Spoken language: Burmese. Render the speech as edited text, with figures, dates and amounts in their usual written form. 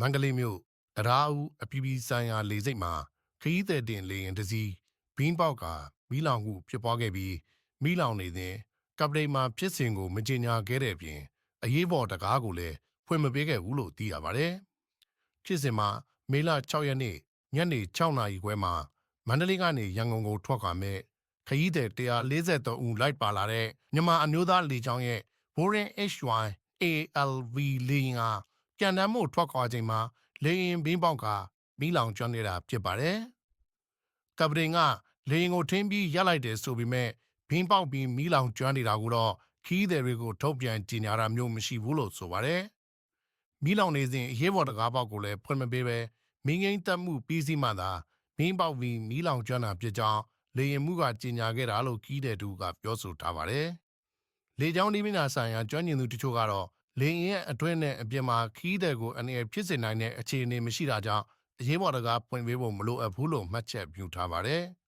မန္တလေးမြို့တရားဦးအပြည်ပြည်ဆိုင်ရာလေဆိပ်မှာခရီးသည်တင်လေယာဉ်တစ်စီးဘင်းပေါက်ကမီးလောင်မှုဖြစ်ပွားခဲ့ပြီးမီးလောင်နေစဉ်ကပတိန်မှာဖြစ်စဉ်ကိုမကြေညာခဲ့တဲ့အပြင်အရေးပေါ်တကားကိုလည်းဖွင့်မပေးခဲ့ဘူးလို့သိရပါတယ်။ဖြစ်စဉ်မှာမေလ6ရက်နေ့ညနေ6နာရီခွဲမှာမန္တလေးကနေရန်ကုန်ကိုထွက်ခွာမဲ့ခရီးသည်143ဦးလိုက်ပါလာတဲ့မြန်မာအမျိုးသားလေကြောင်းရဲ့ Boeing HY-ALV လေယာဉ်ဟာပြန်တမ်းမှုထွက်ခွာချိန်မှာလေယာဉ်ဘင်းပေါက်ကမီးလောင်ကျွမ်းနေတာဖြစ်ပါတယ်။ကပတိန်ကလေယာဉ်ကိုထင်းပြီးရပ်လိုက်တယ်ဆိုပေမဲ့ဘင်းပေါက်ပြီးမီးလောင်ကျွမ်းနေတာကိုတော့ခရီးသည်တွေကိုထုတ်ပြန်ကြေညာတာမျိုးမရှိဘူးလို့ဆိုပါတယ်။မီးလောင်နေစဉ်အရေးပေါ်တကားပေါက်ကိုလည်းဖွင့်မပေးဘဲမင်းငိမ့်တက်မှုပြီးစီမှသာဘင်းပေါက်ပြီးမီးလောင်ကျွမ်းတာဖြစ်ကြောင်းလေယာဉ်မှုကကြေညာခဲ့တာလို့ခရီးသည်တို့ကပြောဆိုထားပါတယ်။လေကြောင်းဒီမီနာဆိုင်ရာကျွမ်းကျင်သူတချို့ကတော့လေယာဉ်ရဲ့အတွင်းနဲ့အပြင်မှာခီးတဲ့ကိုအနေနဲ့ဖြစ်စေနိုင်တဲ့အခြေအနေမရှိတာကြောင့်အရေးပေါ်တကားပွင့်ပေးဖို့မလိုအပ်ဘူးလို့မှတ်ချက်ပြုထားပါတယ်။